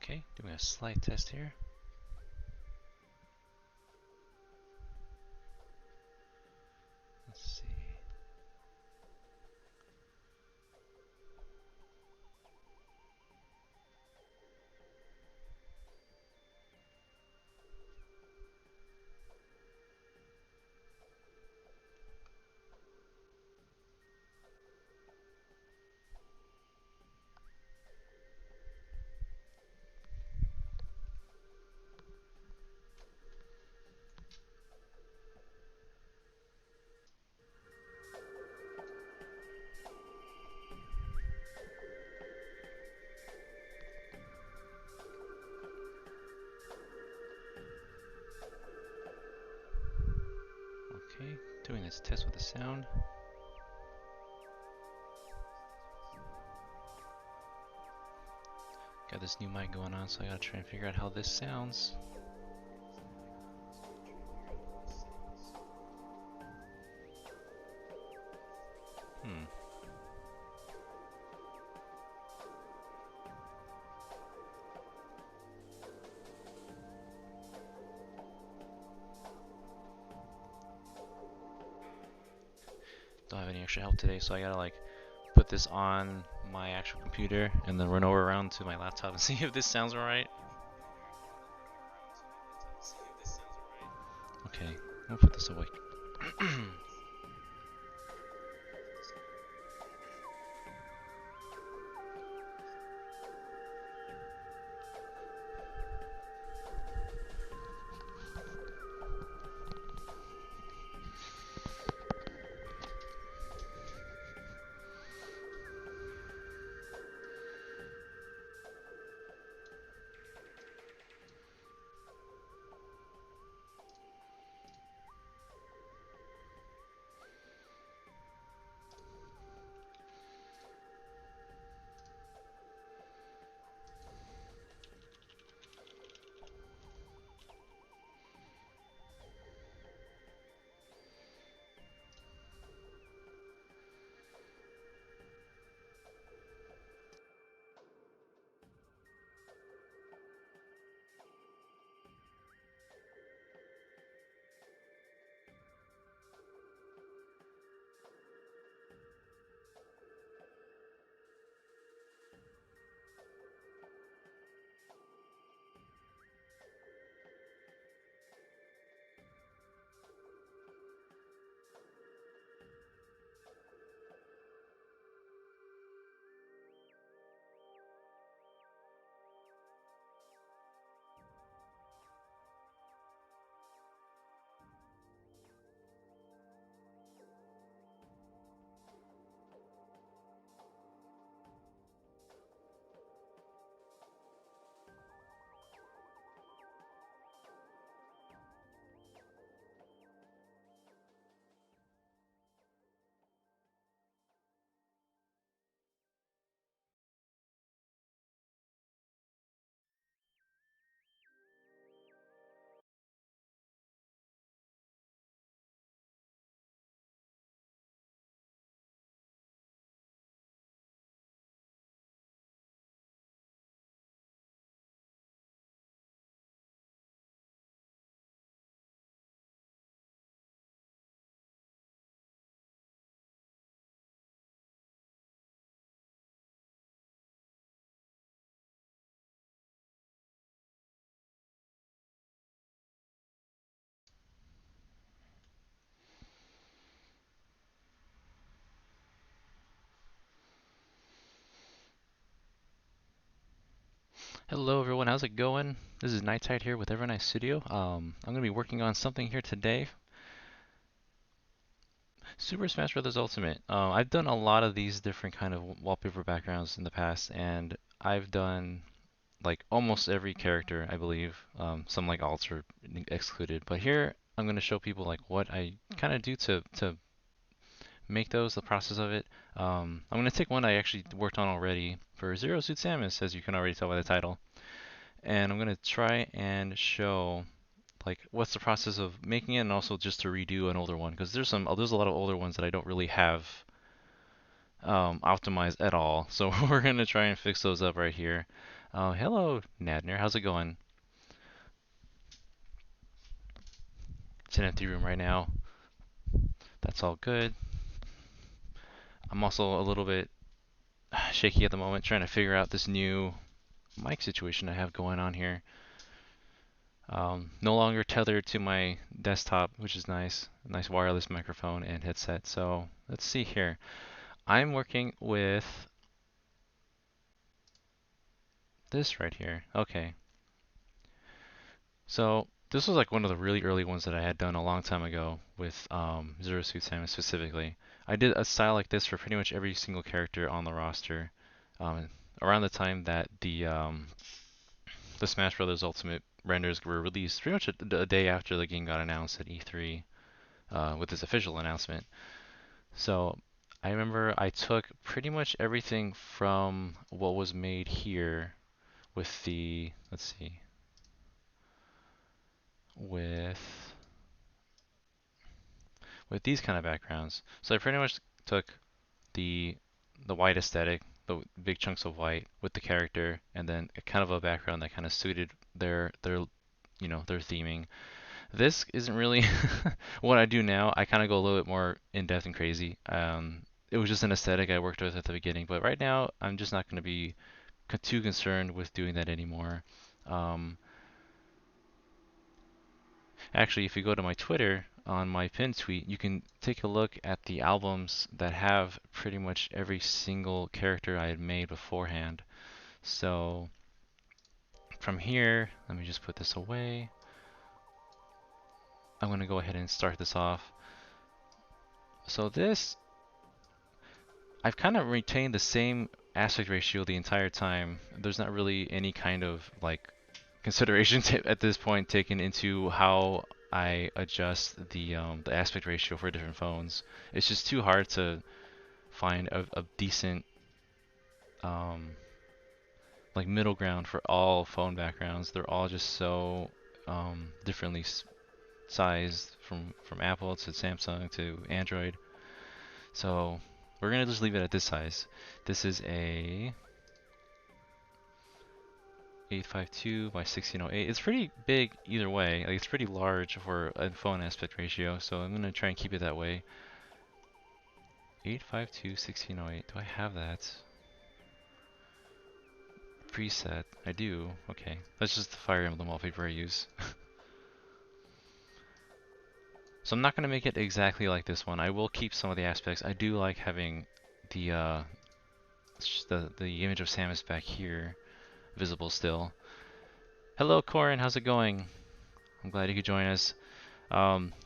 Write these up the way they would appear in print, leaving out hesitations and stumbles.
Okay, doing a slight test here. Let's see. Okay, doing this test with the sound. Got this new mic going on, so I gotta try and figure out how this sounds. Don't have any extra help today, so I gotta like put this on my actual computer and then run over around to my laptop and see if this sounds alright. Okay, I'll put this away. Hello everyone, how's it going? This is Nighttide here with Evernight Studio. I'm gonna be working on something here today. Super Smash Bros. Ultimate. I've done a lot of these different kind of wallpaper backgrounds in the past, and I've done like almost every character, I believe. Some like alts are excluded, but here I'm gonna show people like what I kind of do to make those, the process of it. I'm gonna take one I actually worked on already for Zero Suit Samus, as you can already tell by the title. And I'm gonna try and show like what's the process of making it, and also just to redo an older one, because there's a lot of older ones that I don't really have optimized at all. So we're gonna try and fix those up right here. Hello, Nadner. How's it going? It's an empty room right now. That's all good. I'm also a little bit shaky at the moment, trying to figure out this new mic situation I have going on here. No longer tethered to my desktop, which is nice. A nice wireless microphone and headset. So let's see here. I'm working with this right here. Okay. So this was like one of the really early ones that I had done a long time ago with Zero Suit Samus specifically. I did a style like this for pretty much every single character on the roster. Um, Around the time that the Smash Bros. Ultimate renders were released, pretty much a day after the game got announced at E3 with its official announcement. So I remember I took pretty much everything from what was made here with the, let's see, with these kind of backgrounds. So I pretty much took the white aesthetic, the big chunks of white with the character, and then a kind of a background that kind of suited their theming. This isn't really what I do now. I kind of go a little bit more in depth and crazy. It was just an aesthetic I worked with at the beginning, but right now I'm just not going to be too concerned with doing that anymore. Um, Actually, if you go to my Twitter on my pinned tweet, you can take a look at the albums that have pretty much every single character I had made beforehand. So from here, let me just put this away. I'm going to go ahead and start this off. So this, I've kind of retained the same aspect ratio the entire time. There's not really any kind of like consideration at this point taken into how I adjust the aspect ratio for different phones. It's just too hard to find a decent um, like middle ground for all phone backgrounds. They're all just so differently sized from Apple to Samsung to Android. So we're gonna just leave it at this size. This is a 852 by 1608. It's pretty big either way. Like it's pretty large for a phone aspect ratio, so I'm gonna try and keep it that way. 852 1608. Do I have that preset? I do. Okay, that's just the Fire Emblem wallpaper I use. So I'm not gonna make it exactly like this one. I will keep some of the aspects. I do like having the the image of Samus back here visible still. Hello, Corin. How's it going? I'm glad you could join us.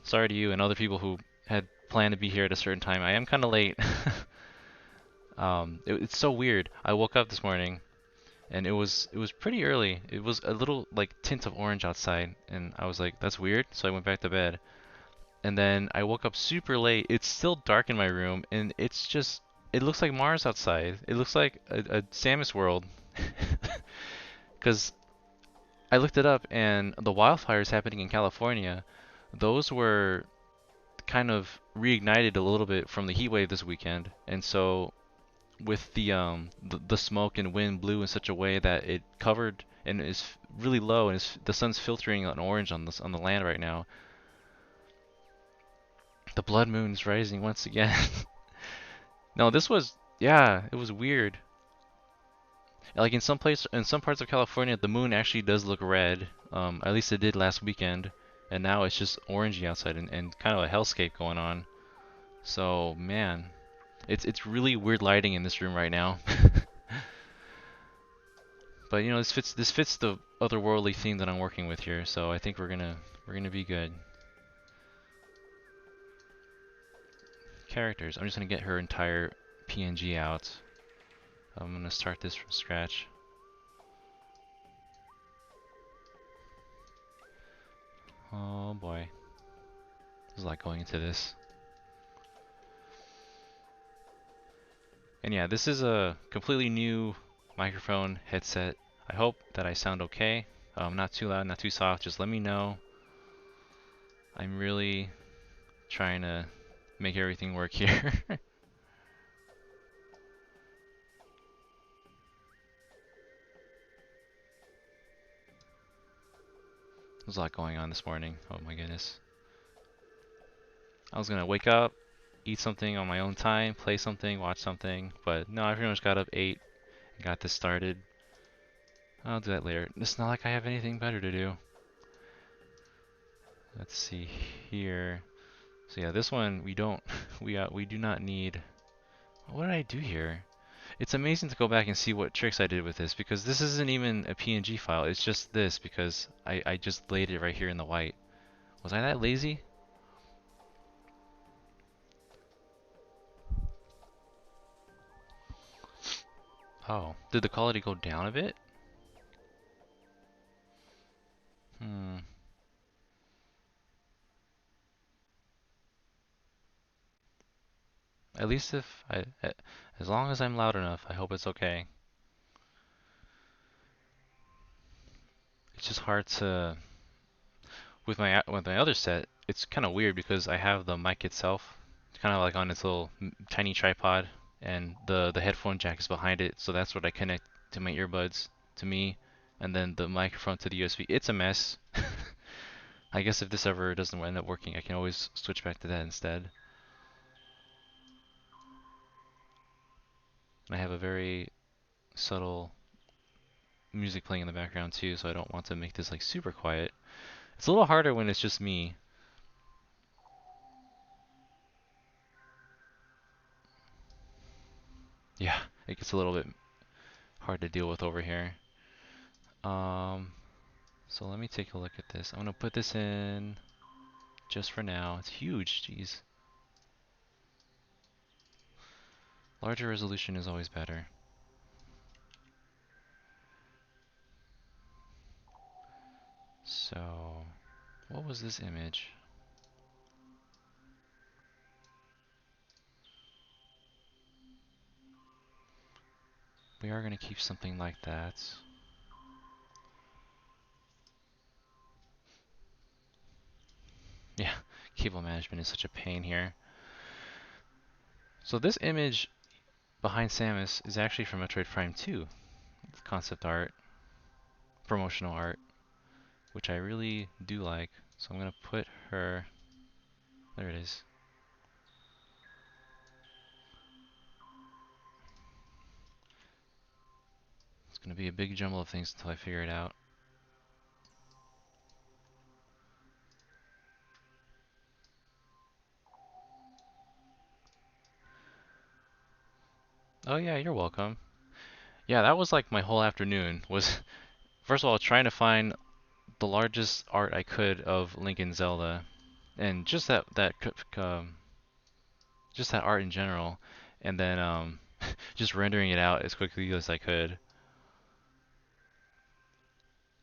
Sorry to you and other people who had planned to be here at a certain time. I am kind of late. It's so weird. I woke up this morning and it was pretty early. It was a little like tint of orange outside, and I was like, that's weird. So I went back to bed, and then I woke up super late. It's still dark in my room, and it looks like Mars outside. It looks like a Samus world. Because I looked it up, and the wildfires happening in California, those were kind of reignited a little bit from the heat wave this weekend, and so with the smoke and wind blew in such a way that it covered and is really low, and the sun's filtering an orange on the land right now. The blood moon is rising once again. No, this was, yeah, it was weird. Like in some parts of California, the moon actually does look red. At least it did last weekend, and now it's just orangey outside and kind of a hellscape going on. So man, it's really weird lighting in this room right now. But you know, this fits the otherworldly theme that I'm working with here, so I think we're gonna be good. Characters. I'm just gonna get her entire PNG out. I'm gonna start this from scratch. Oh boy, there's a lot going into this. And yeah, this is a completely new microphone headset. I hope that I sound okay. Not too loud, not too soft. Just let me know. I'm really trying to make everything work here. There's a lot going on this morning. Oh my goodness. I was gonna wake up, eat something on my own time, play something, watch something, but no, I pretty much got up 8 and got this started. I'll do that later. It's not like I have anything better to do. Let's see here. So yeah, this one we don't we do not need. What did I do here? It's amazing to go back and see what tricks I did with this because this isn't even a PNG file. It's just this because I just laid it right here in the white. Was I that lazy? Oh, did the quality go down a bit? Hmm. At least if as long as I'm loud enough, I hope it's okay. It's just hard to with my other set. It's kind of weird because I have the mic itself, kind of like on its little tiny tripod, and the headphone jack is behind it, so that's what I connect to my earbuds to me, and then the microphone to the USB. It's a mess. I guess if this ever doesn't end up working, I can always switch back to that instead. And I have a very subtle music playing in the background too, so I don't want to make this like super quiet. It's a little harder when it's just me. Yeah, it gets a little bit hard to deal with over here. Um, so let me take a look at this. I'm gonna put this in just for now. It's huge, jeez. Larger resolution is always better. So, what was this image? We are gonna keep something like that. Yeah, cable management is such a pain here. So this image behind Samus is actually from Metroid Prime 2. It's concept art, promotional art, which I really do like. So I'm gonna put her, there it is. It's gonna be a big jumble of things until I figure it out. Oh yeah, you're welcome. Yeah, that was like my whole afternoon was first of all trying to find the largest art I could of Link and Zelda and just just that art in general and then just rendering it out as quickly as I could.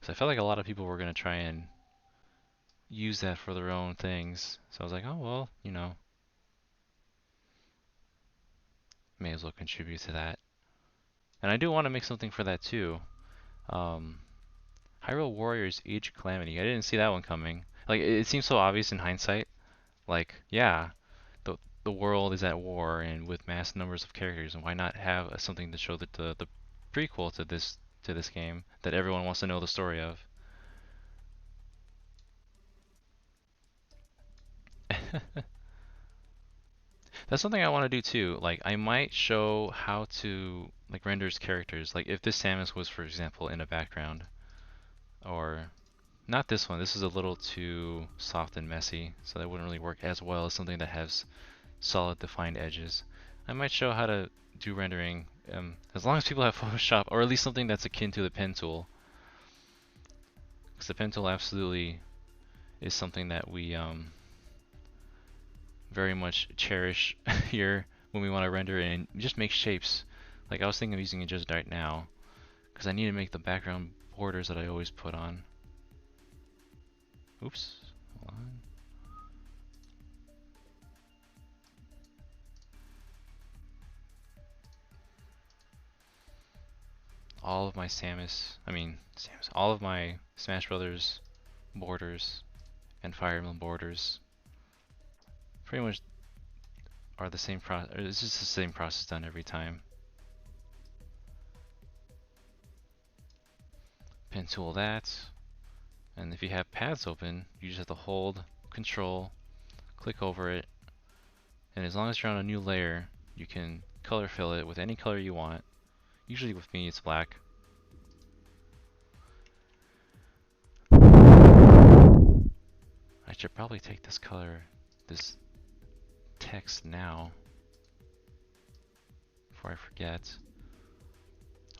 So I felt like a lot of people were going to try and use that for their own things. So I was like, "Oh, well, you know, may as well contribute to that." And I do want to make something for that too. Um, Hyrule Warriors Age Calamity. I didn't see that one coming. Like it seems so obvious in hindsight. Like, yeah, the world is at war and with mass numbers of characters, and why not have something to show the prequel to this game that everyone wants to know the story of? That's something I want to do too. Like, I might show how to like render characters. Like, if this Samus was, for example, in a background, or not this one. This is a little too soft and messy, so that wouldn't really work as well as something that has solid defined edges. I might show how to do rendering as long as people have Photoshop or at least something that's akin to the pen tool, because the pen tool absolutely is something that we very much cherish here when we want to render and just make shapes. Like I was thinking of using it just right now because I need to make the background borders that I always put on. Oops, hold on. All of my all of my Smash Brothers borders and Fire Emblem borders pretty much are the same process. It's just the same process done every time. Pen tool that, And if you have paths open, you just have to hold Control, click over it, and as long as you're on a new layer, you can color fill it with any color you want. Usually with me, it's black. I should probably take this color, this text now, before I forget.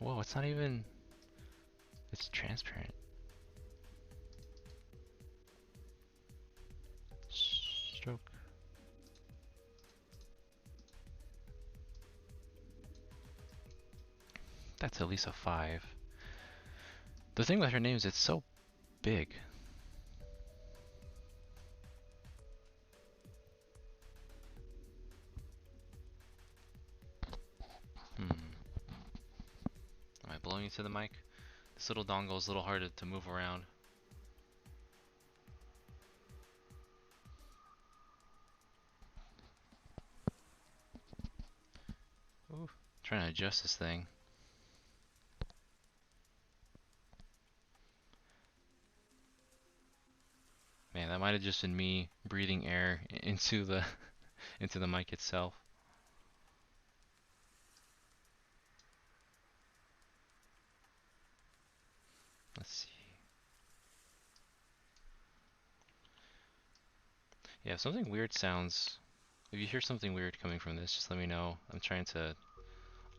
Whoa, it's not even, it's transparent. Stroke. That's at least a 5. The thing with her name is it's so big. Am I blowing into the mic? This little dongle is a little hard to move around. Ooh, trying to adjust this thing. Man, that might have just been me breathing air into the into the mic itself. Let's see. Yeah, if something weird sounds, if you hear something weird coming from this, just let me know. I'm trying to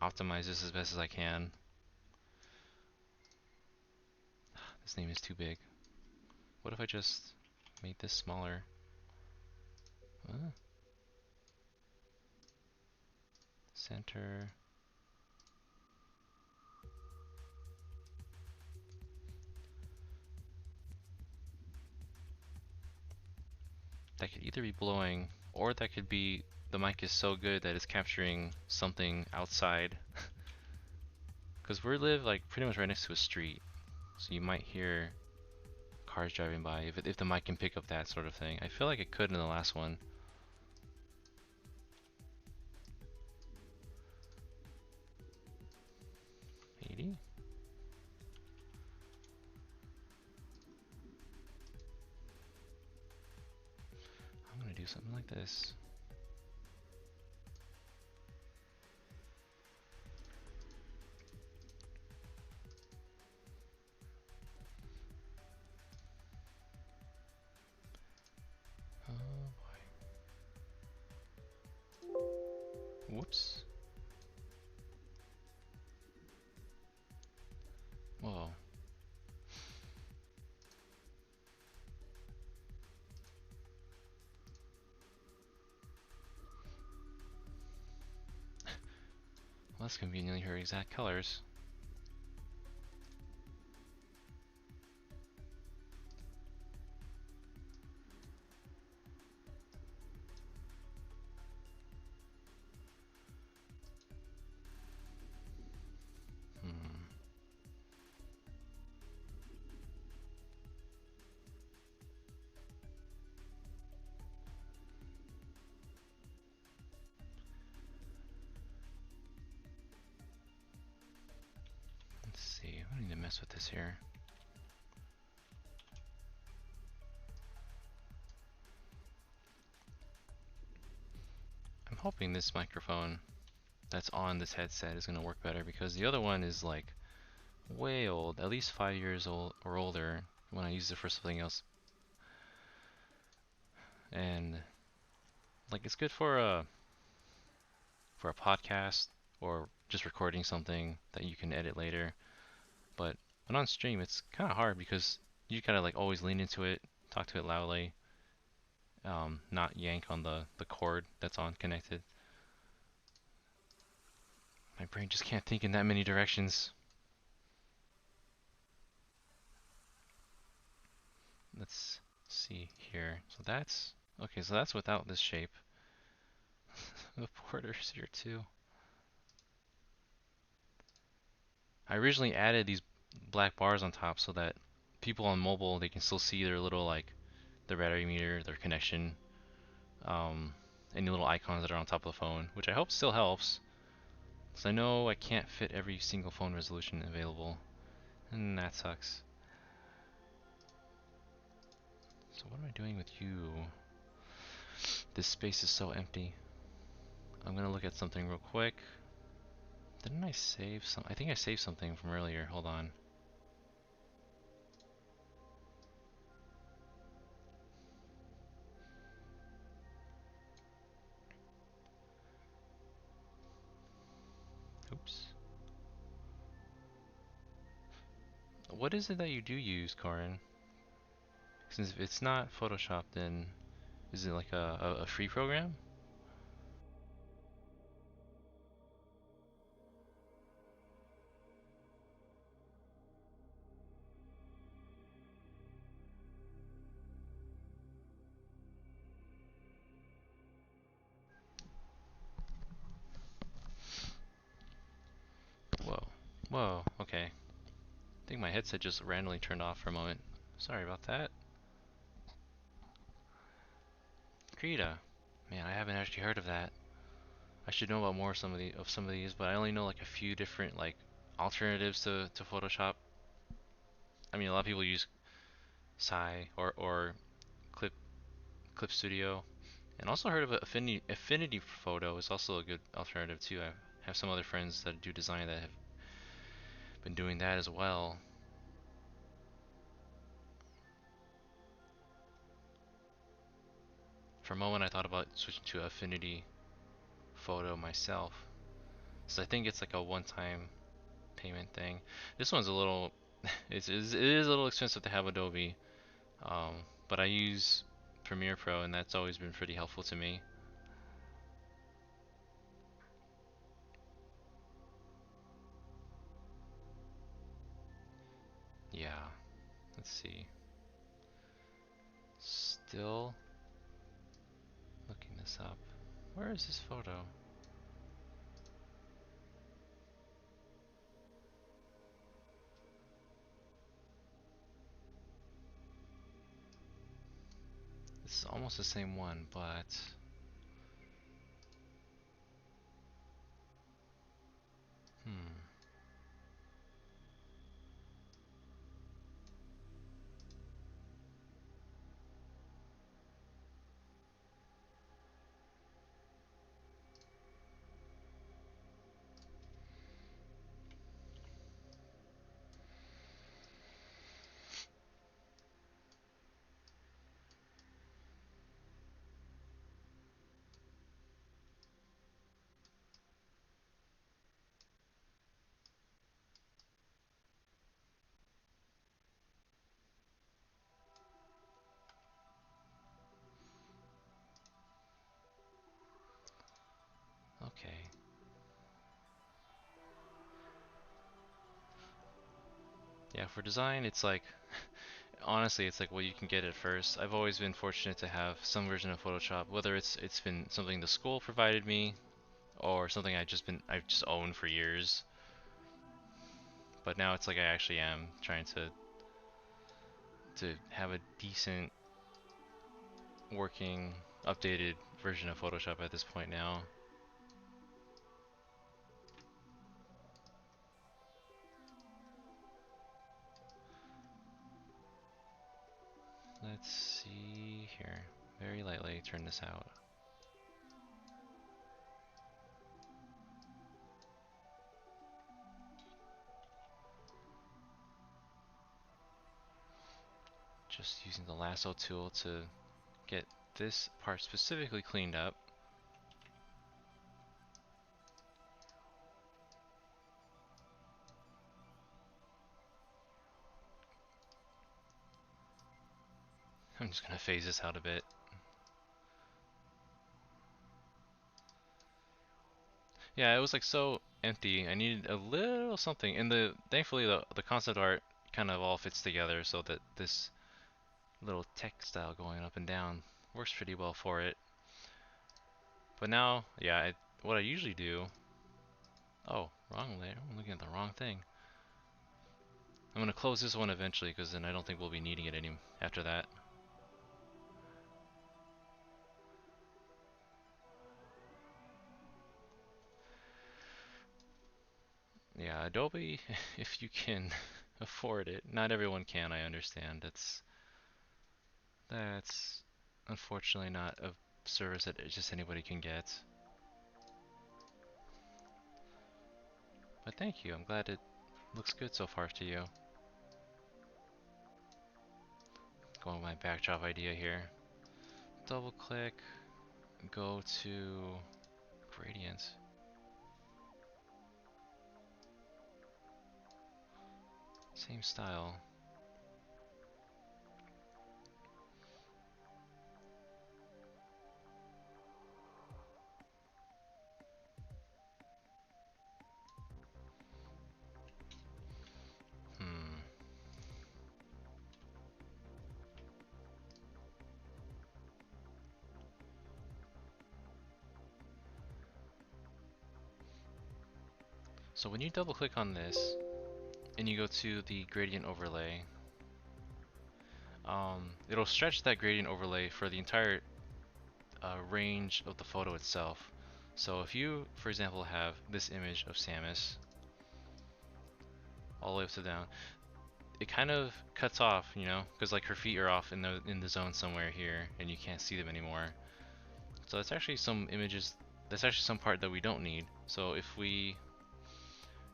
optimize this as best as I can. This name is too big. What if I just made this smaller? Center. That could either be blowing, or that could be the mic is so good that it's capturing something outside. Because we live like pretty much right next to a street, so you might hear cars driving by if the mic can pick up that sort of thing. I feel like it could in the last one. I'm gonna do something like this. Oh boy. Whoops. Whoa. Well, that's conveniently her exact colors. Let's see, I need to mess with this here. I'm hoping this microphone that's on this headset is going to work better, because the other one is like way old, at least 5 years old or older when I used it for something else. And like it's good for a podcast or just recording something that you can edit later. But when on stream, it's kind of hard because you gotta like always lean into it, talk to it loudly, not yank on the cord that's on connected. My brain just can't think in that many directions. Let's see here. So that's okay. So that's without this shape. The border's here too. I originally added these black bars on top so that people on mobile, they can still see their little like their battery meter, their connection, any little icons that are on top of the phone, which I hope still helps. So I know I can't fit every single phone resolution available, and that sucks. So what am I doing with you? This space is so empty. I'm gonna look at something real quick. Didn't I save some? I think I saved something from earlier. Hold on. Oops. What is it that you do use, Corin? Since if it's not Photoshop, then is it like a free program? Whoa. Whoa, okay. I think my headset just randomly turned off for a moment. Sorry about that. Krita. Man, I haven't actually heard of that. I should know about more some of these, but I only know like a few different like alternatives to Photoshop. I mean, a lot of people use Psy or Clip Clip Studio, and also heard of Affinity Photo is also a good alternative too. I have some other friends that do design that have been doing that as well. For a moment, I thought about switching to Affinity Photo myself, so I think it's like a one-time payment thing. This one's a little, it is a little expensive to have Adobe, but I use Premiere Pro, and that's always been pretty helpful to me. Yeah, let's see. Still looking this up. Where is this photo? It's almost the same one, but hmm. Okay. Yeah, for design, it's like honestly, it's like what you can get at first. I've always been fortunate to have some version of Photoshop, whether it's been something the school provided me or something I've just owned for years. But now it's like I actually am trying to have a decent working updated version of Photoshop at this point now. Let's see here. Very lightly turn this out. Just using the lasso tool to get this part specifically cleaned up. I'm just gonna phase this out a bit. Yeah, it was like so empty. I needed a little something, and thankfully the concept art kind of all fits together so that this little textile going up and down works pretty well for it. But now, yeah, what I usually do. Oh, wrong layer. I'm looking at the wrong thing. I'm gonna close this one eventually because then I don't think we'll be needing it any after that. Yeah, Adobe, if you can afford it. Not everyone can, I understand. That's unfortunately not a service that just anybody can get. But thank you. I'm glad it looks good so far to you. Going with my backdrop idea here. Double click, go to gradient. Same style. Hmm. So when you double click on this and you go to the gradient overlay, it'll stretch that gradient overlay for the entire range of the photo itself. So if you, for example, have this image of Samus all the way up to down, it kind of cuts off, you know, because like her feet are off in the zone somewhere here, and you can't see them anymore. So that's actually some images. That's actually some part that we don't need. So if we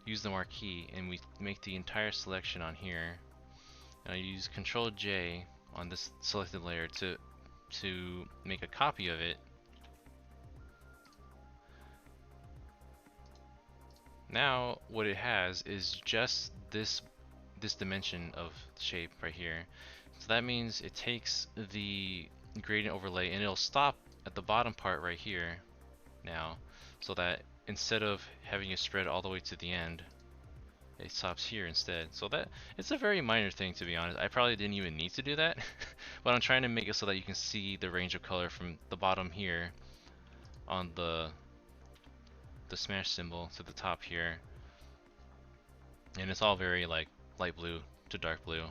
use the marquee and we make the entire selection on here, and I use Control J on this selected layer to make a copy of it. Now what it has is just this dimension of shape right here. So that means it takes the gradient overlay and it'll stop at the bottom part right here now, so that instead of having it spread all the way to the end, it stops here instead. So that it's a very minor thing, to be honest. I probably didn't even need to do that, but I'm trying to make it so that you can see the range of color from the bottom here on the smash symbol to the top here, and it's all very like light blue to dark blue.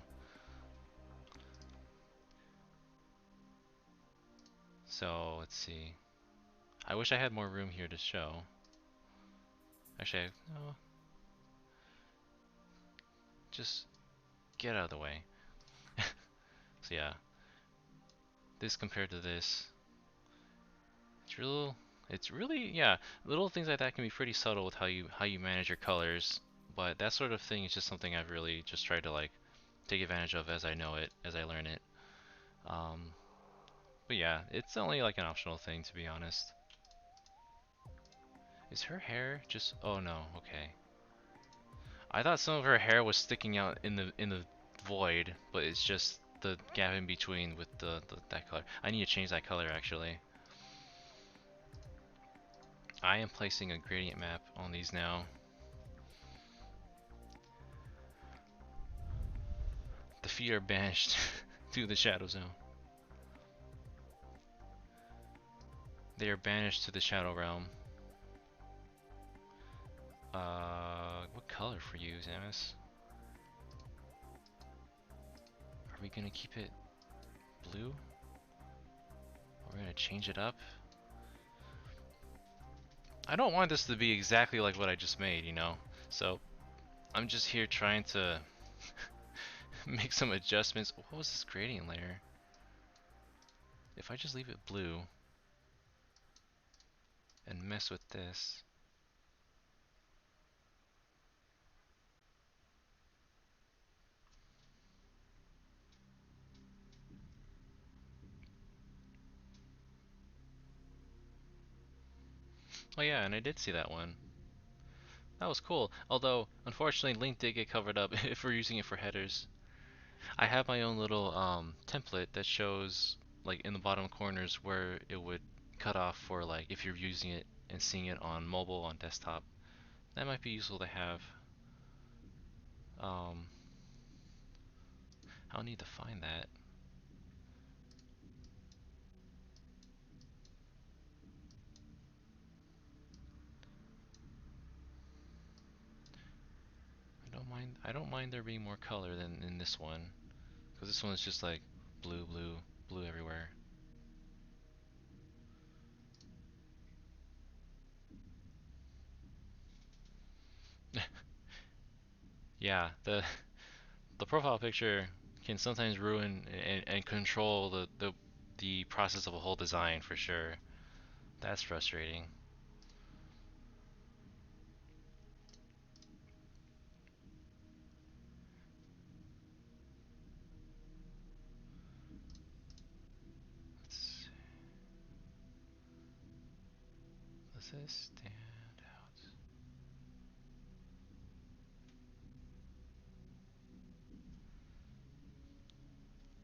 So let's see. I wish I had more room here to show. Actually, no, just get out of the way. So yeah, this compared to this, it's real. It's really, yeah. Little things like that can be pretty subtle with how you manage your colors, but that sort of thing is just something I've really just tried to like take advantage of as I know it, as I learn it. Um, but yeah, it's only like an optional thing, to be honest. Is her hair just? Oh no, okay. I thought some of her hair was sticking out in the void, but it's just the gap in between with the that color. I need to change that color actually. I am placing a gradient map on these now. The feet are banished to the shadow zone. They are banished to the shadow realm. What color for you, Samus? Are we gonna keep it blue? We're gonna change it up? I don't want this to be exactly like what I just made, you know? So, I'm just here trying to make some adjustments. What was this gradient layer? If I just leave it blue and mess with this. Oh yeah, and I did see that one. That was cool. Although, unfortunately, Link did get covered up if we're using it for headers. I have my own little template that shows, like, in the bottom corners where it would cut off for, like, if you're using it and seeing it on mobile, on desktop. That might be useful to have. Um, I'll need to find that. I don't mind there being more color than in this one, because this one is just like blue, blue, blue everywhere. Yeah, the profile picture can sometimes ruin and control the process of a whole design for sure. That's frustrating. Let's, does this stand out?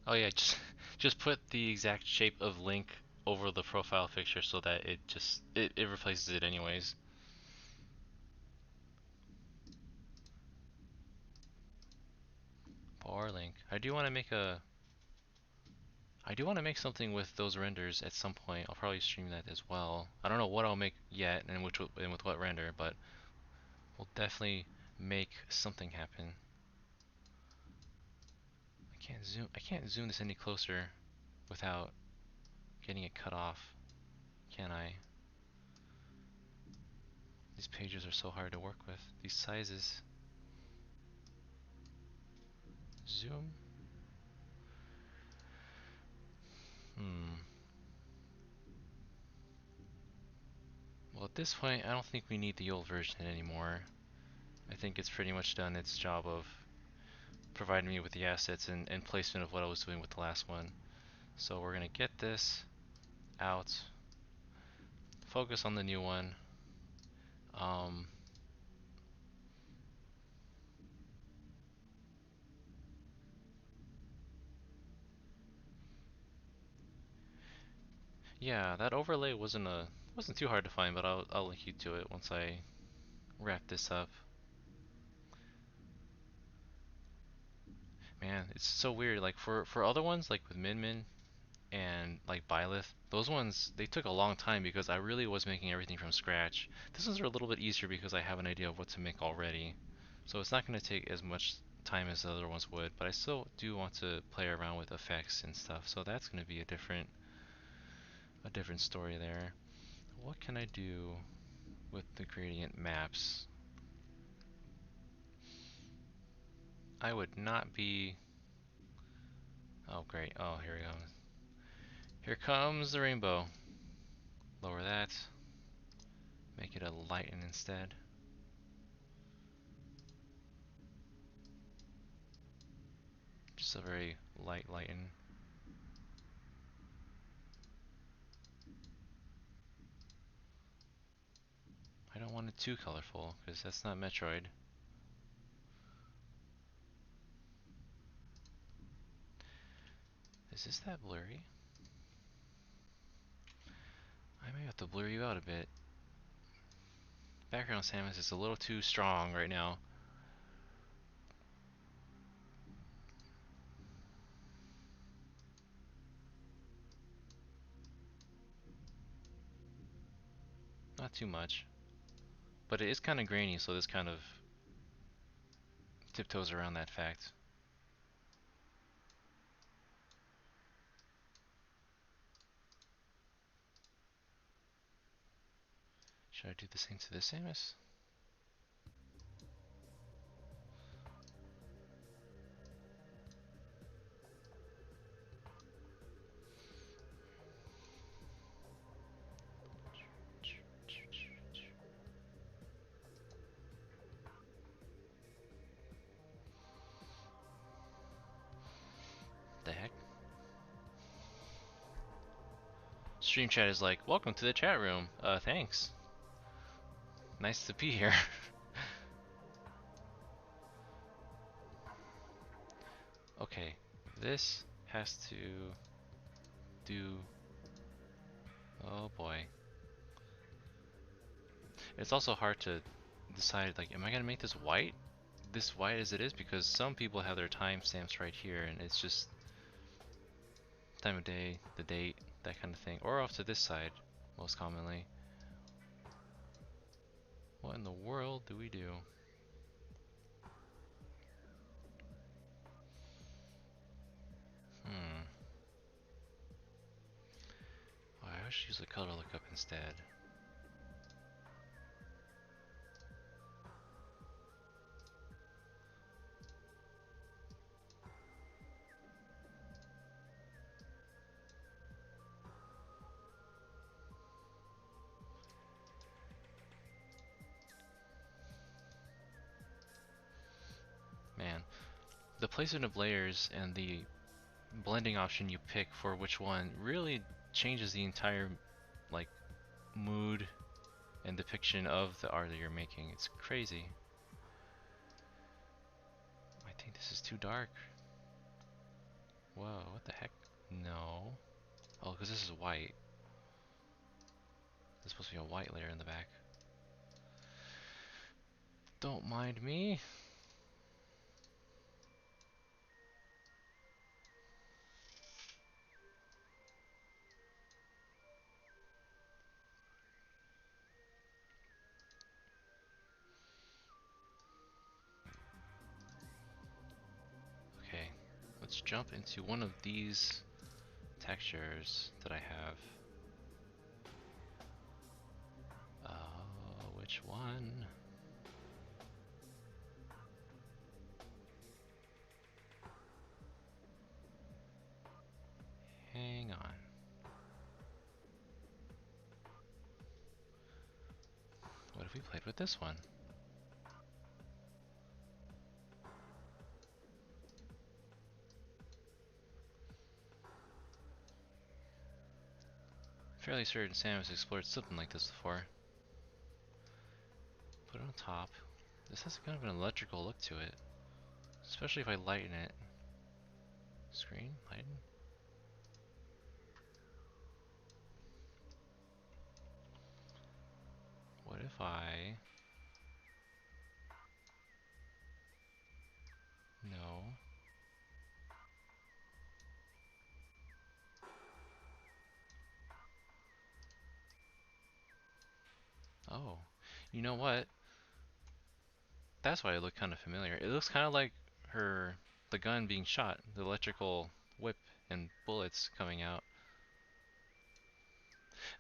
Oh yeah, just just put the exact shape of Link over the profile picture so that it replaces it anyways. Poor Link. I do want to make something with those renders at some point. I'll probably stream that as well. I don't know what I'll make yet and with what render, but we'll definitely make something happen. I can't zoom this any closer without getting it cut off, can I? These pages are so hard to work with. These sizes. Zoom. Hmm. Well, at this point, I don't think we need the old version anymore. I think it's pretty much done its job of providing me with the assets and placement of what I was doing with the last one. So we're gonna get this out, focus on the new one. Um, yeah, that overlay wasn't too hard to find, but I'll link you to it once I wrap this up. Man, it's so weird. Like for other ones, like with Min Min and like Byleth, those ones they took a long time because I really was making everything from scratch. This ones are a little bit easier because I have an idea of what to make already. So it's not going to take as much time as the other ones would, but I still do want to play around with effects and stuff. So that's going to be a different story there. What can I do with the gradient maps? I would not be. Oh great. Oh, here we go. Here comes the rainbow. Lower that. Make it a lighten instead. Just a very light lighten. I don't want it too colorful because that's not Metroid. Is this that blurry? I may have to blur you out a bit. Background Samus is a little too strong right now. Not too much. But it is kind of grainy, so this kind of tiptoes around that fact. Should I do the same to this Samus? The heck? Stream chat is like, welcome to the chat room. Thanks. Nice to be here. Okay, this has to do. Oh boy. It's also hard to decide, like, am I gonna make this white? This white as it is? Because some people have their timestamps right here, and it's just time of day, the date, that kind of thing. Or off to this side, most commonly. What in the world do we do? Hmm. Oh, I should use the color lookup instead. one. The placement of layers and the blending option you pick for which one really changes the entire like mood and depiction of the art that you're making. It's crazy. I think this is too dark. Whoa, what the heck? No. Oh, because this is white. There's supposed to be a white layer in the back. Don't mind me. Okay, let's jump into one of these textures that I have. Which one? Hang on. What if we played with this one? Fairly certain Samus explored something like this before. Put it on top. This has kind of an electrical look to it. Especially if I lighten it. Screen? Lighten? What if I... No. Oh. You know what? That's why it looked kind of familiar. It looks kind of like the gun being shot. The electrical whip and bullets coming out.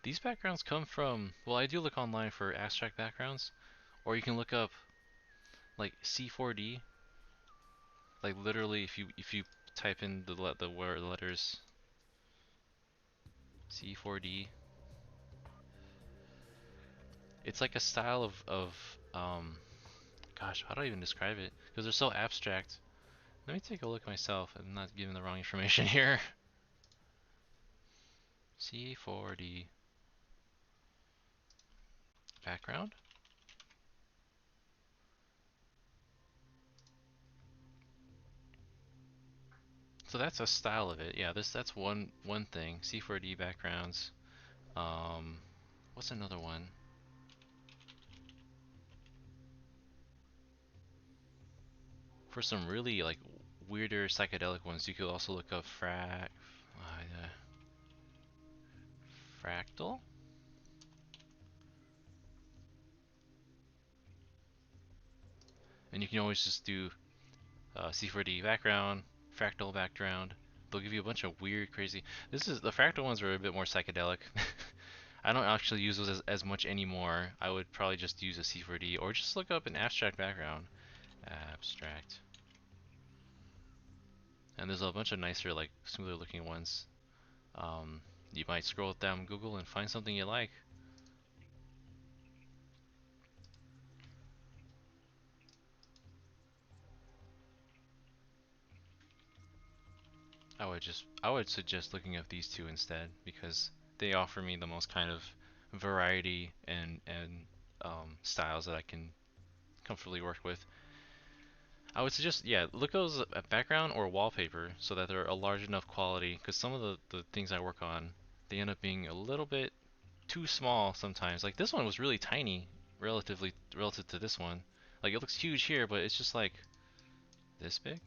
These backgrounds come from... Well, I do look online for abstract backgrounds. Or you can look up like C4D. Like literally, if you type in the letters C4D, it's like a style of gosh, how do I even describe it? Because they're so abstract. Let me take a look myself. I'm not giving the wrong information here. C4D background. So that's a style of it. Yeah, that's one thing. C4D backgrounds. Um, what's another one? For some really like weirder psychedelic ones, you could also look up fractal. And you can always just do C4D background, fractal background. They'll give you a bunch of weird, crazy. The fractal ones are a bit more psychedelic. I don't actually use those as much anymore. I would probably just use a C4D or just look up an abstract background. Abstract. And there's a bunch of nicer, like smoother looking ones. You might scroll down Google and find something you like. I would suggest looking up these two instead because they offer me the most kind of variety and styles that I can comfortably work with. I would suggest, yeah, look those at background or wallpaper so that they're a large enough quality because some of the things I work on, they end up being a little bit too small sometimes. Like this one was really tiny relative to this one. Like it looks huge here, but it's just like this big.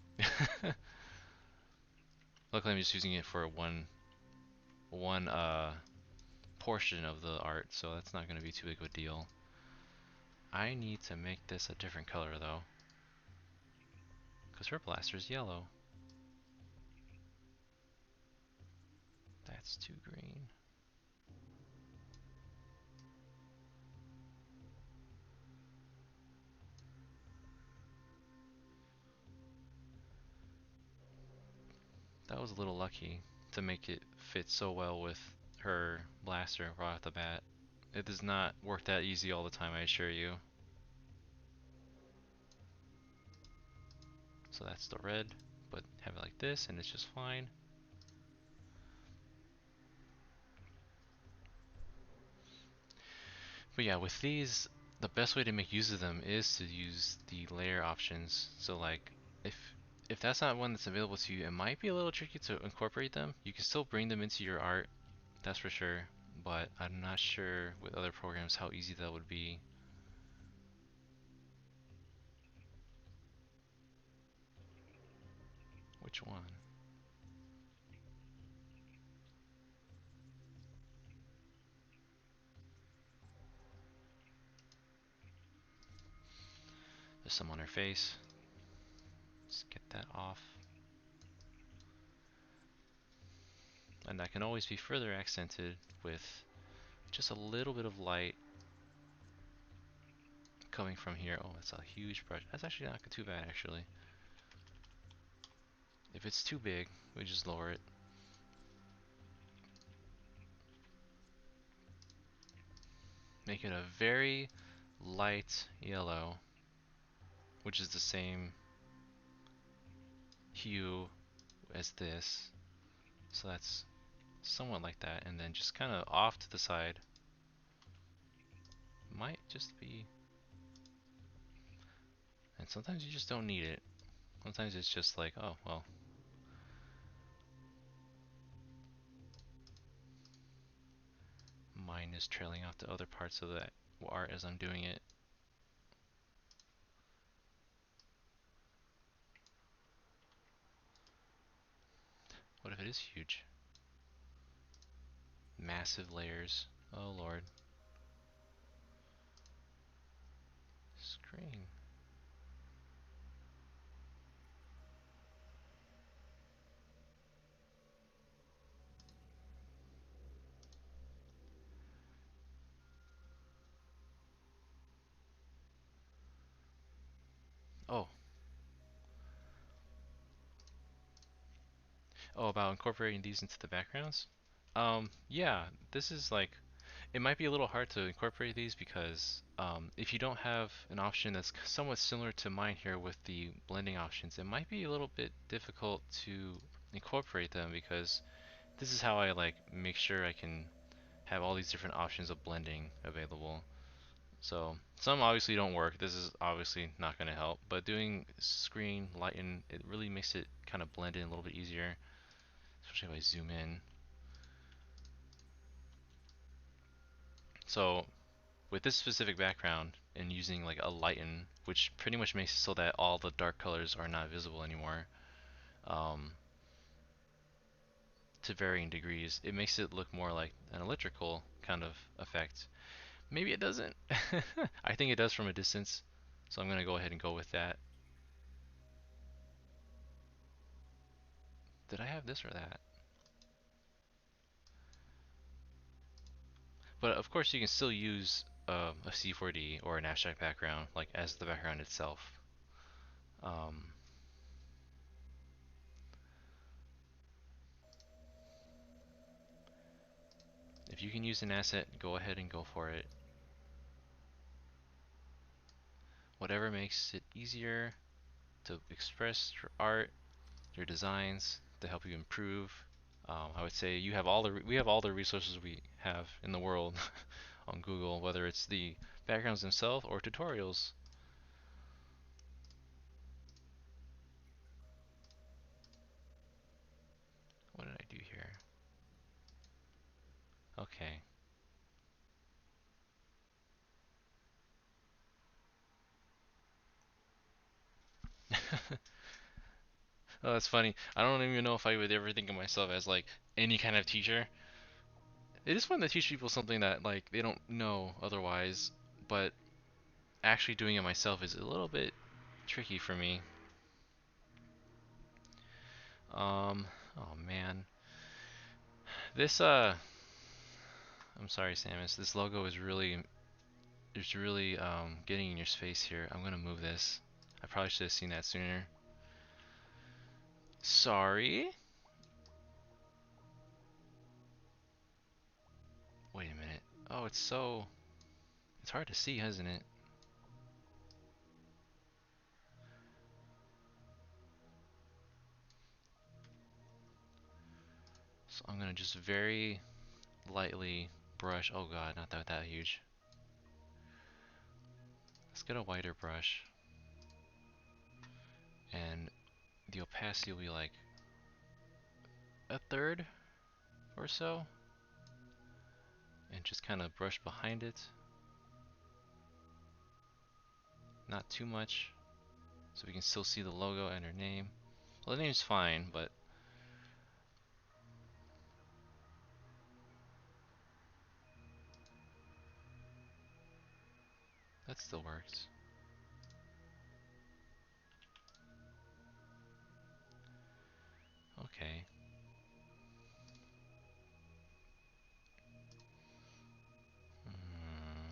Luckily I'm just using it for one portion of the art, so that's not going to be too big of a deal. I need to make this a different color though, because her blaster's yellow. That's too green. That was a little lucky to make it fit so well with her blaster right off the bat. It does not work that easy all the time, I assure you. So that's the red, but have it like this and it's just fine. But yeah, with these, the best way to make use of them is to use the layer options. So like, if if that's not one that's available to you, it might be a little tricky to incorporate them. You can still bring them into your art, that's for sure, but I'm not sure with other programs how easy that would be. Which one? There's some on her face. Let's get that off. And that can always be further accented with just a little bit of light coming from here. Oh, it's a huge brush. That's actually not too bad, actually. If it's too big, we just lower it. Make it a very light yellow, which is the same hue as this. So that's somewhat like that. And then just kind of off to the side. Might just be... And sometimes you just don't need it. Sometimes it's just like, oh, well. Mine is trailing off to other parts of the art as I'm doing it. What if it is huge? Massive layers. Oh lord. Screen. Oh. Oh, about incorporating these into the backgrounds? Yeah, this is like, it might be a little hard to incorporate these because if you don't have an option that's somewhat similar to mine here with the blending options, it might be a little bit difficult to incorporate them because this is how I like make sure I can have all these different options of blending available. So some obviously don't work. This is obviously not going to help, but doing screen, lighten, it really makes it kind of blend in a little bit easier, especially if I zoom in. So with this specific background and using like a lighten, which pretty much makes it so that all the dark colors are not visible anymore, um, to varying degrees, it makes it look more like an electrical kind of effect. Maybe it doesn't. I think it does from a distance, so I'm going to go ahead and go with that. Did I have this or that? But of course you can still use a C4D or an abstract background like as the background itself. Um, if you can use an asset, go ahead and go for it. Whatever makes it easier to express your art, your designs, to help you improve. I would say you have all the we have all the resources we have in the world on Google, whether it's the backgrounds themselves or tutorials. What did I do here? Okay. Oh, that's funny. I don't even know if I would ever think of myself as like any kind of teacher. It is fun to teach people something that like they don't know otherwise, but actually doing it myself is a little bit tricky for me. Oh man. This I'm sorry, Samus. This logo is really getting in your space here. I'm gonna move this. I probably should have seen that sooner. Sorry. Wait a minute. Oh, it's hard to see, isn't it? So I'm gonna just very lightly brush. Oh god, not that huge. Let's get a wider brush, and the opacity will be like a third or so, and just kind of brush behind it. Not too much, so we can still see the logo and her name. Well, the name's fine, but that still works. Okay. Hmm.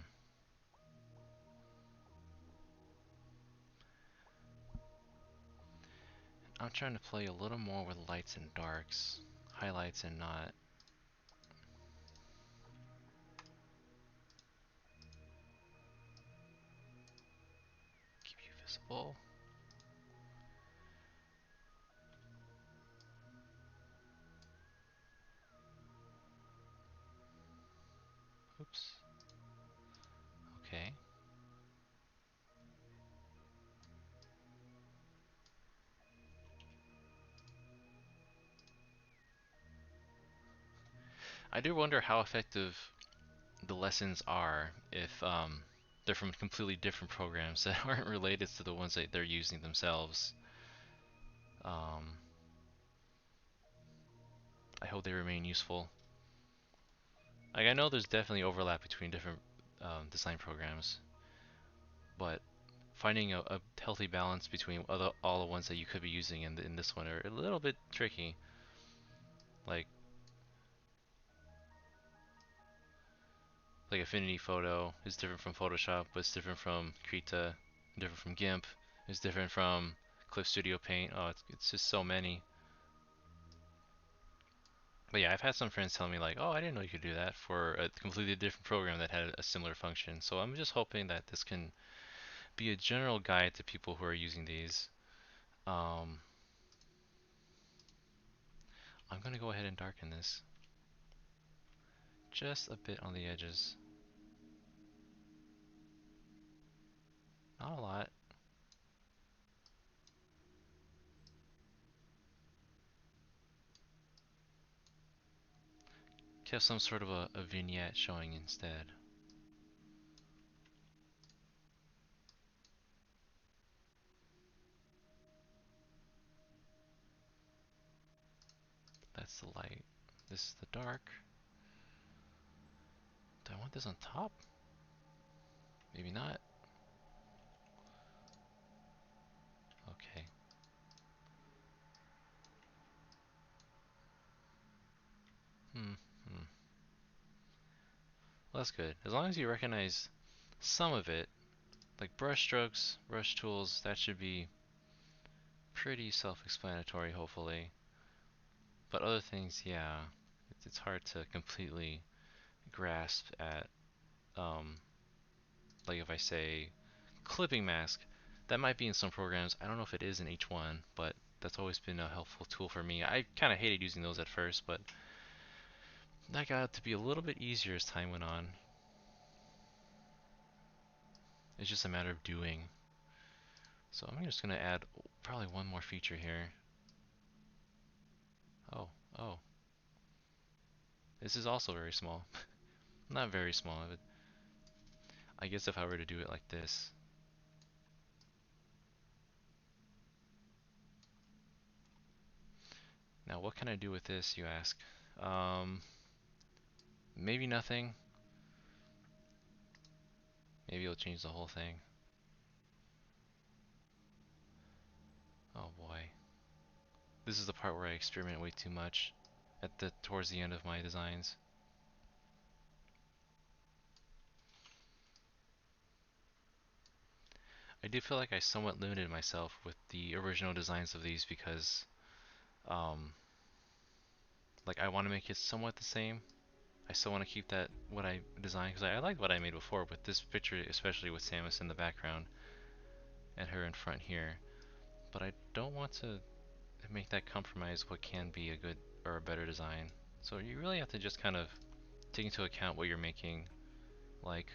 I'm trying to play a little more with lights and darks, highlights and not. Keep you visible. Oops. Okay. I do wonder how effective the lessons are if they're from completely different programs that aren't related to the ones that they're using themselves. Um, I hope they remain useful. Like I know there's definitely overlap between different design programs, but finding a healthy balance between all the ones that you could be using in this one are a little bit tricky. Like Affinity Photo is different from Photoshop, but it's different from Krita, different from GIMP, it's different from Clip Studio Paint. Oh, it's just so many. But yeah, I've had some friends tell me like, oh, I didn't know you could do that for a completely different program that had a similar function. So I'm just hoping that this can be a general guide to people who are using these. Um, I'm gonna go ahead and darken this just a bit on the edges. Not a lot. Have some sort of a vignette showing instead. That's the light. This is the dark. Do I want this on top? Maybe not. Okay. Hmm. Hmm. Well, that's good. As long as you recognize some of it, like brush strokes, brush tools, that should be pretty self-explanatory, hopefully. But other things, yeah, it's hard to completely grasp at. Um, like if I say clipping mask, that might be in some programs. I don't know if it is in each one, but that's always been a helpful tool for me. I kind of hated using those at first, but that got to be a little bit easier as time went on. It's just a matter of doing. So I'm just gonna add probably one more feature here. Oh, oh, this is also very small. Not very small, but I guess if I were to do it like this. Now what can I do with this, you ask? Um, Maybe nothing. Maybe it'll change the whole thing. Oh boy. This is the part where I experiment way too much towards the end of my designs. I do feel like I somewhat limited myself with the original designs of these because um, like I want to make it somewhat the same. I still want to keep that what I designed because I liked what I made before with this picture, especially with Samus in the background and her in front here. But I don't want to make that compromise what can be a good or a better design. So you really have to just kind of take into account what you're making. Like,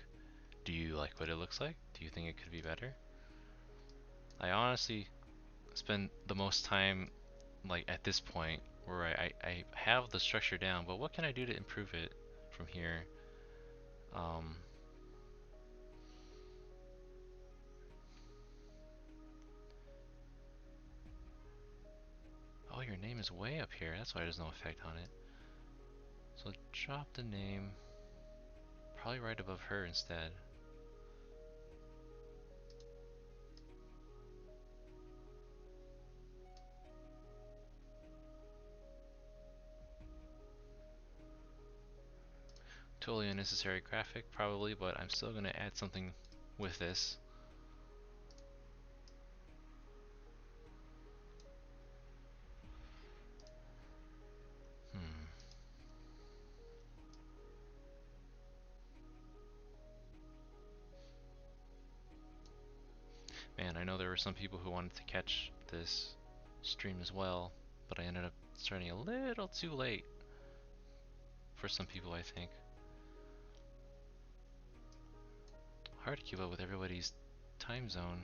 do you like what it looks like? Do you think it could be better? I honestly spend the most time like at this point where I have the structure down, but what can I do to improve it from here? Um, oh, your name is way up here. That's why there's no effect on it. So drop the name, probably right above her instead. Totally unnecessary graphic, probably, but I'm still gonna add something with this. Hmm. Man, I know there were some people who wanted to catch this stream as well, but I ended up starting a little too late for some people, I think. Hard to keep up with everybody's time zone.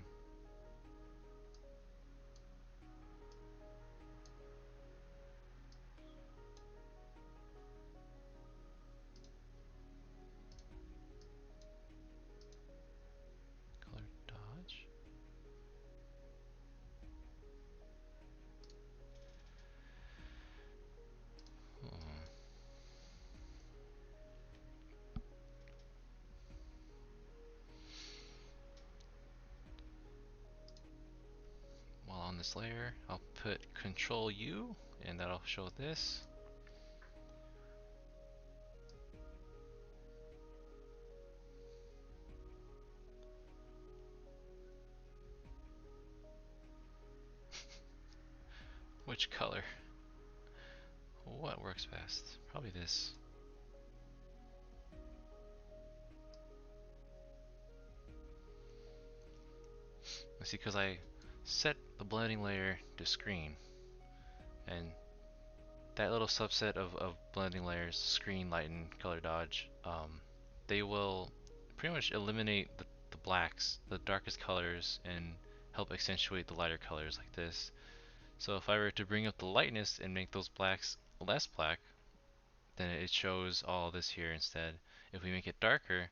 Color dodge. Hmm. While on this layer, I'll put Control U, and that'll show this. Which color? What works best? Probably this. I see, because I set the blending layer to screen, and that little subset of blending layers, screen, lighten, color dodge, they will pretty much eliminate the blacks, the darkest colors, and help accentuate the lighter colors like this. So if I were to bring up the lightness and make those blacks less black, then it shows all this here instead. If we make it darker,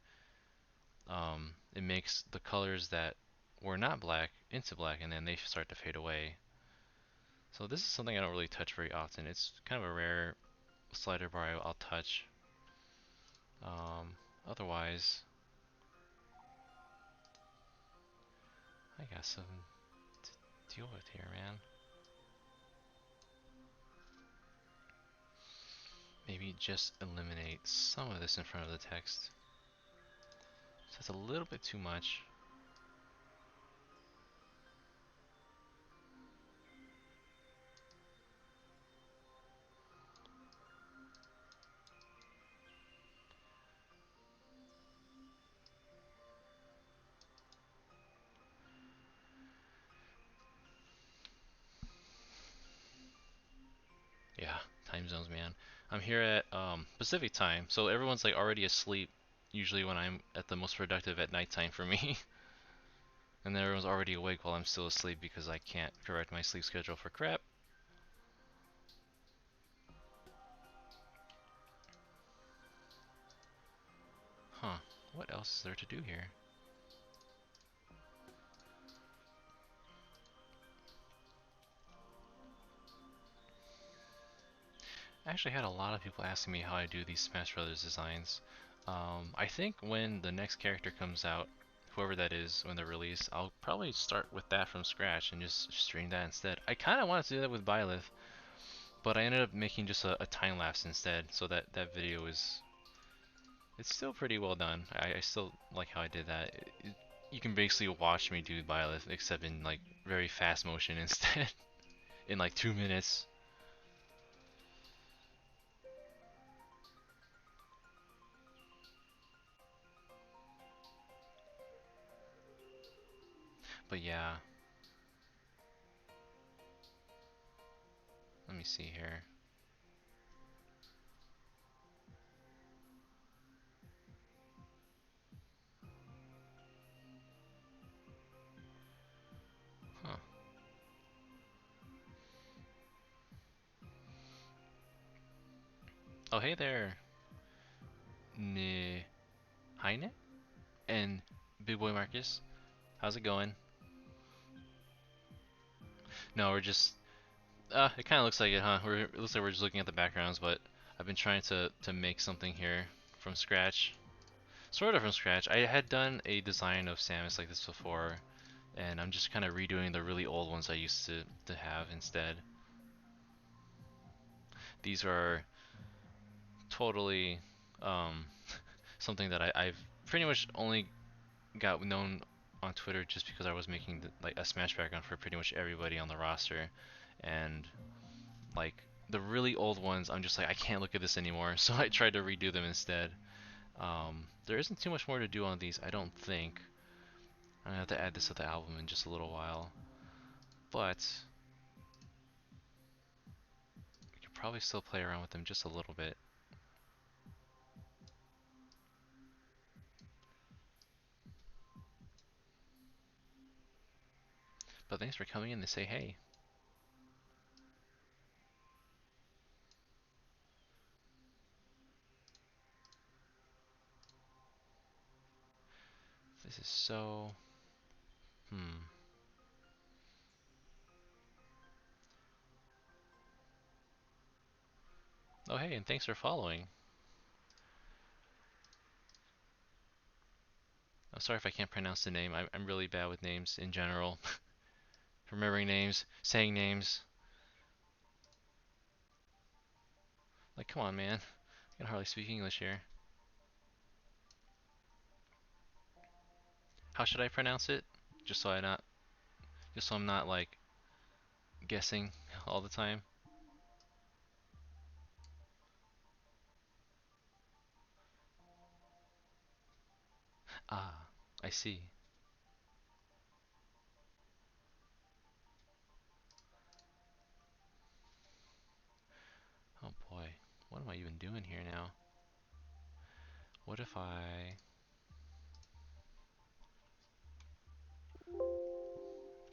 it makes the colors that were not black into black, and then they start to fade away. So this is something I don't really touch very often. It's kind of a rare slider bar I'll touch. Otherwise, I got something to deal with here, man. Maybe just eliminate some of this in front of the text. So that's a little bit too much. Yeah, time zones, man. I'm here at Pacific time, so everyone's like already asleep. Usually when I'm at the most productive at nighttime for me, and then everyone's already awake while I'm still asleep because I can't correct my sleep schedule for crap. Huh? What else is there to do here? I actually had a lot of people asking me how I do these Smash Brothers designs. I think when the next character comes out, whoever that is, when they're released, I'll probably start with that from scratch and just stream that instead. I kind of wanted to do that with Byleth, but I ended up making just a time lapse instead, so that video is it's still pretty well done. I still like how I did that. You can basically watch me do Byleth, except in like very fast motion instead, in like 2 minutes. But yeah, let me see here. Oh, hey there, Ne Heine and Big Boy Marcus. How's it going? No, we're just. It kind of looks like it, huh? It looks like we're just looking at the backgrounds, but I've been trying to make something here from scratch. Sort of from scratch. I had done a design of Samus like this before, and I'm just kind of redoing the really old ones I used to have instead. These are totally um, something that I've pretty much only got known on Twitter just because I was making like a Smash background for pretty much everybody on the roster, and like the really old ones, I'm just like I can't look at this anymore, so I tried to redo them instead. There isn't too much more to do on these, I don't think. I'm gonna have to add this to the album in just a little while, but we could probably still play around with them just a little bit. But thanks for coming in to say hey. This is so... Hmm. Oh hey, and thanks for following. I'm sorry if I can't pronounce the name. I'm really bad with names in general. Remembering names, saying names. Like, come on, man. I can hardly speak English here. How should I pronounce it? Just so just so I'm not like guessing all the time. Ah, I see. Oh boy, what am I even doing here now? What if I...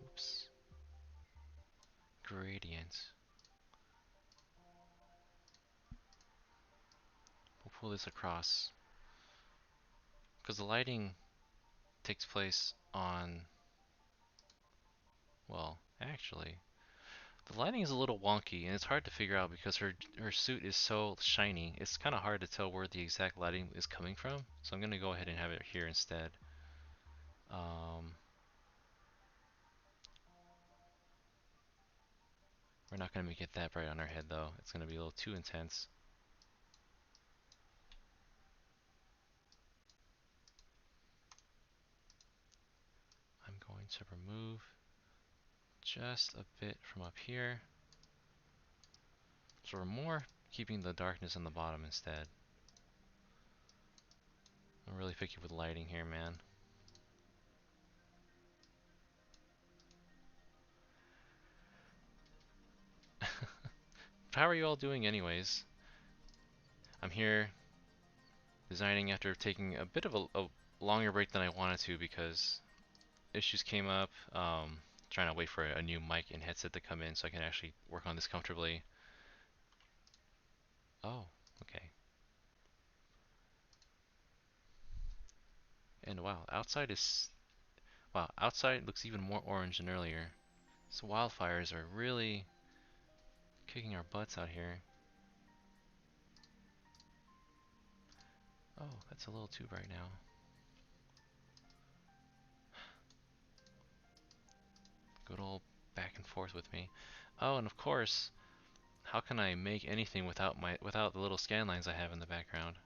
Oops. Gradient. We'll pull this across. Because the lighting takes place on... Well, actually, the lighting is a little wonky and it's hard to figure out because her suit is so shiny. It's kind of hard to tell where the exact lighting is coming from. So I'm going to go ahead and have it here instead. Um, we're not going to make it that bright on her head though. It's going to be a little too intense. I'm going to remove just a bit from up here. So we're more keeping the darkness on the bottom instead. I'm really picky with lighting here, man. How are you all doing anyways? I'm here designing after taking a bit of a longer break than I wanted to because issues came up. Trying to wait for a new mic and headset to come in so I can actually work on this comfortably. Oh, okay. And wow, outside looks even more orange than earlier. So wildfires are really kicking our butts out here. Oh, that's a little too bright now. Good old back and forth with me. Oh, and of course, how can I make anything without the little scan lines I have in the background?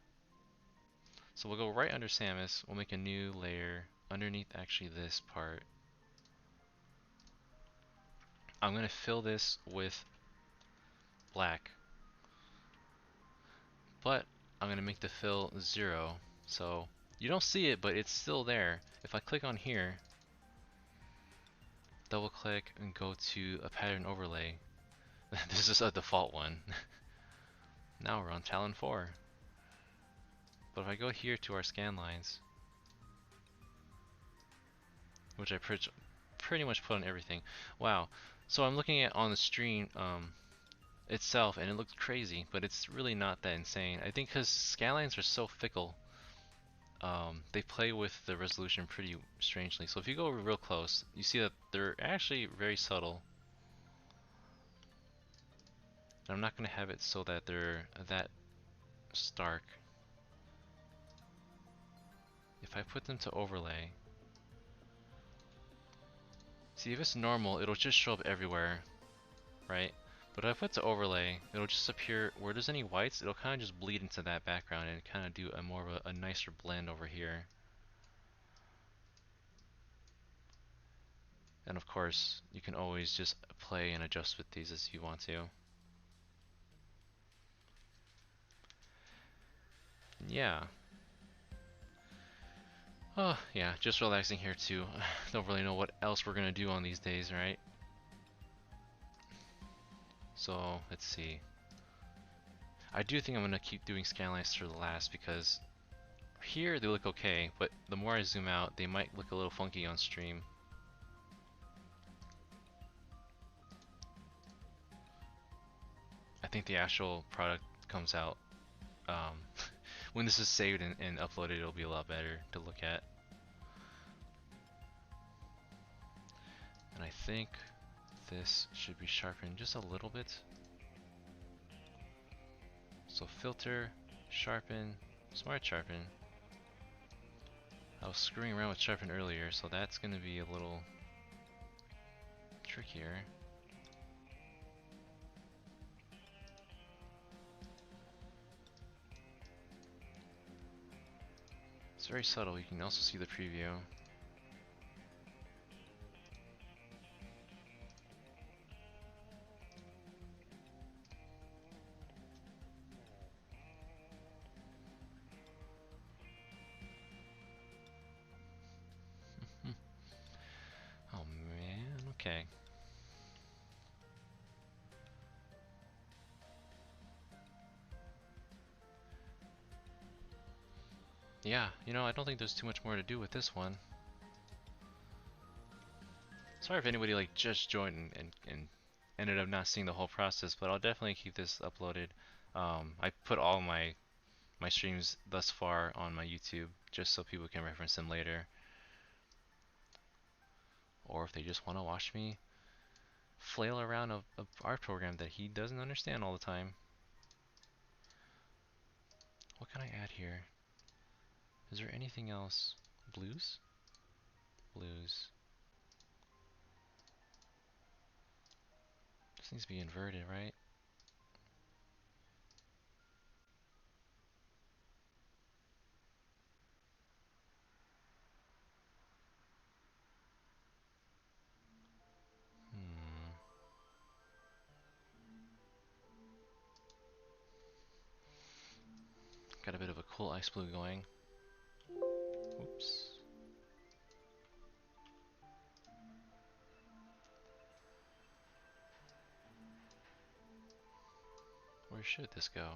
So we'll go right under Samus. We'll make a new layer underneath actually this part. I'm gonna fill this with black, but I'm gonna make the fill 0. So you don't see it, but it's still there. If I click on here, double click and go to a pattern overlay. This is a default one. Now we're on Talon 4. But if I go here to our scan lines, which I pretty much put on everything. Wow. So I'm looking at on the stream, itself, and it looks crazy, but it's really not that insane. I think because skylines are so fickle, they play with the resolution pretty strangely. So if you go real close, you see that they're actually very subtle. And I'm not going to have it so that they're that stark. If I put them to overlay, see if it's normal, it'll just show up everywhere, right? But if I put to overlay, it'll just appear where there's any whites, it'll kind of just bleed into that background and kind of do a more of a nicer blend over here. And of course, you can always just play and adjust with these as you want to. Yeah. Oh, yeah, just relaxing here too. Don't really know what else we're gonna do on these days, right? So, let's see. I do think I'm gonna keep doing skylines to the last because here they look okay, but the more I zoom out, they might look a little funky on stream. I think the actual product comes out um, when this is saved and uploaded, it'll be a lot better to look at. And I think this should be sharpened just a little bit. So filter, sharpen, smart sharpen. I was screwing around with sharpen earlier, so that's going to be a little trickier. It's very subtle, you can also see the preview. Oh man, okay. Yeah, you know, I don't think there's too much more to do with this one. Sorry if anybody like just joined and ended up not seeing the whole process, but I'll definitely keep this uploaded. I put all my streams thus far on my YouTube just so people can reference them later. Or if they just want to watch me flail around a art program that he doesn't understand all the time. What can I add here? Is there anything else? Blues? Blues. This needs to be inverted, right? Hmm. Got a bit of a cool ice blue going. Oops. Where should this go?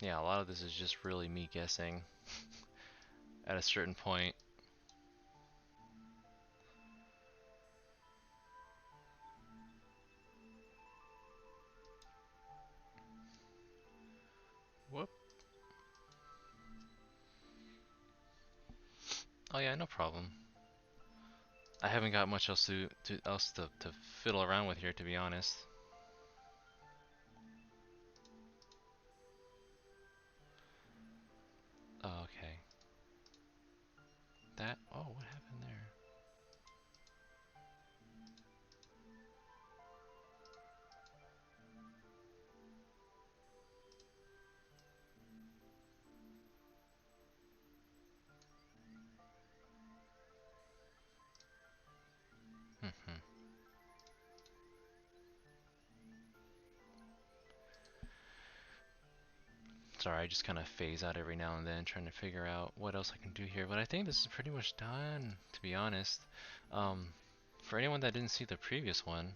Yeah, a lot of this is just really me guessing at a certain point. Whoop. Oh yeah, no problem. I haven't got much else to fiddle around with here, to be honest. Oh, okay. That. Oh, what happened there? Hmm. Sorry, I just kind of phase out every now and then trying to figure out what else I can do here. But I think this is pretty much done, to be honest. For anyone that didn't see the previous one,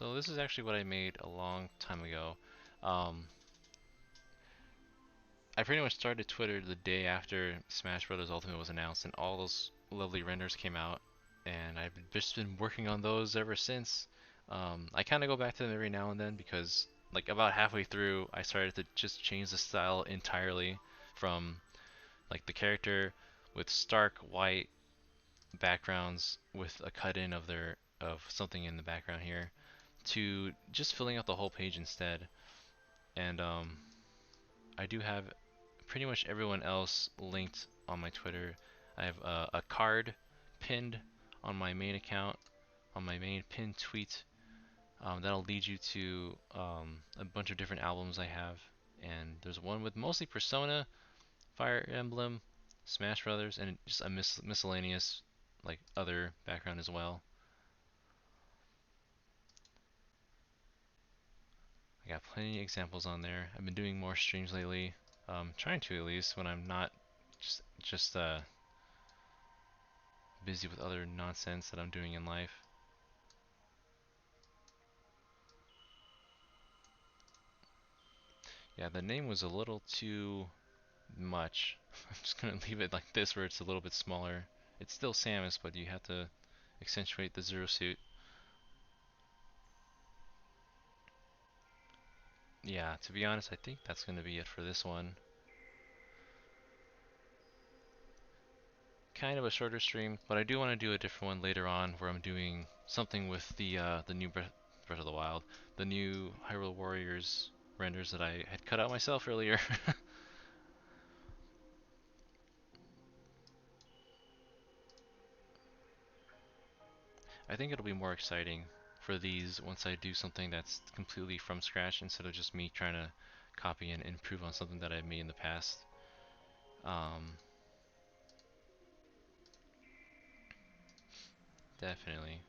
So this is actually what I made a long time ago. Um, I pretty much started Twitter the day after Smash Bros. Ultimate was announced, and all those lovely renders came out, and I've just been working on those ever since. I kind of go back to them every now and then because, like, about halfway through, I started to just change the style entirely from like the character with stark white backgrounds with a cut in of their of something in the background here to just filling out the whole page instead. And I do have pretty much everyone else linked on my Twitter. I have a card pinned on my main account, on my main pinned tweet. That'll lead you to a bunch of different albums I have. And there's one with mostly Persona, Fire Emblem, Smash Brothers, and just a miscellaneous like other background as well. I got plenty of examples on there. I've been doing more streams lately, trying to at least when I'm not just busy with other nonsense that I'm doing in life. Yeah, the name was a little too much. I'm just gonna leave it like this where it's a little bit smaller. It's still Samus, but you have to accentuate the zero suit. Yeah, to be honest, I think that's gonna be it for this one. Kind of a shorter stream, but I do want to do a different one later on where I'm doing something with the new Breath of the Wild, the new Hyrule Warriors renders that I had cut out myself earlier. I think it'll be more exciting for these once I do something that's completely from scratch instead of just me trying to copy and improve on something that I've made in the past. Um, Definitely.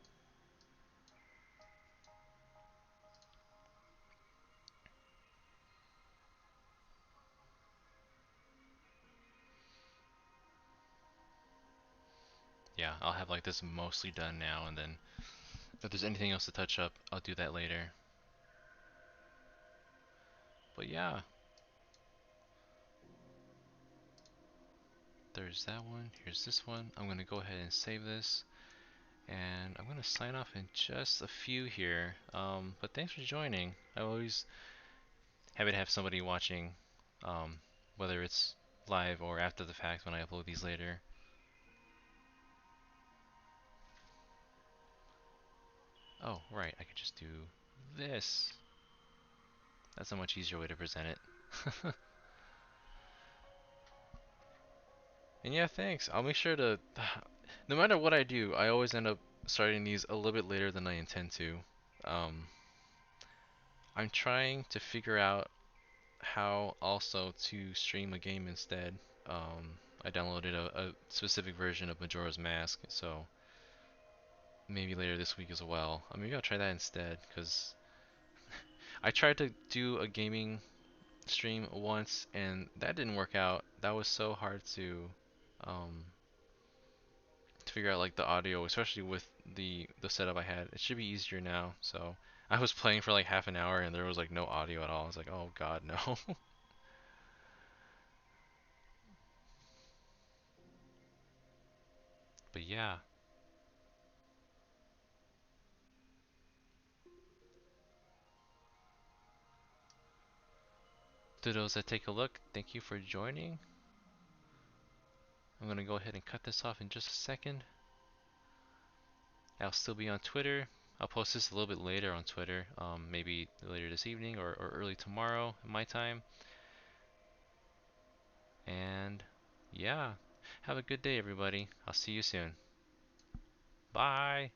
Yeah, I'll have like this mostly done now, and then if there's anything else to touch up, I'll do that later. But yeah, there's that one. Here's this one. I'm going to go ahead and save this. And I'm going to sign off in just a few here. But thanks for joining. I always happy to have somebody watching, um, whether it's live or after the fact when I upload these later. Oh, right, I could just do this. That's a much easier way to present it. And yeah, thanks. I'll make sure to, no matter what I do, I always end up starting these a little bit later than I intend to. Um, I'm trying to figure out how also to stream a game instead. I downloaded a specific version of Majora's Mask, so maybe later this week as well. Maybe I'll try that instead, because I tried to do a gaming stream once and that didn't work out. That was so hard um, to figure out like the audio, especially with the setup I had. It should be easier now. So I was playing for like half an hour and there was like no audio at all. I was like, oh god, no. But yeah, to those that take a look, thank you for joining. I'm gonna go ahead and cut this off in just a second. I'll still be on Twitter. I'll post this a little bit later on Twitter, maybe later this evening or early tomorrow in my time. And yeah, have a good day, everybody. I'll see you soon. Bye.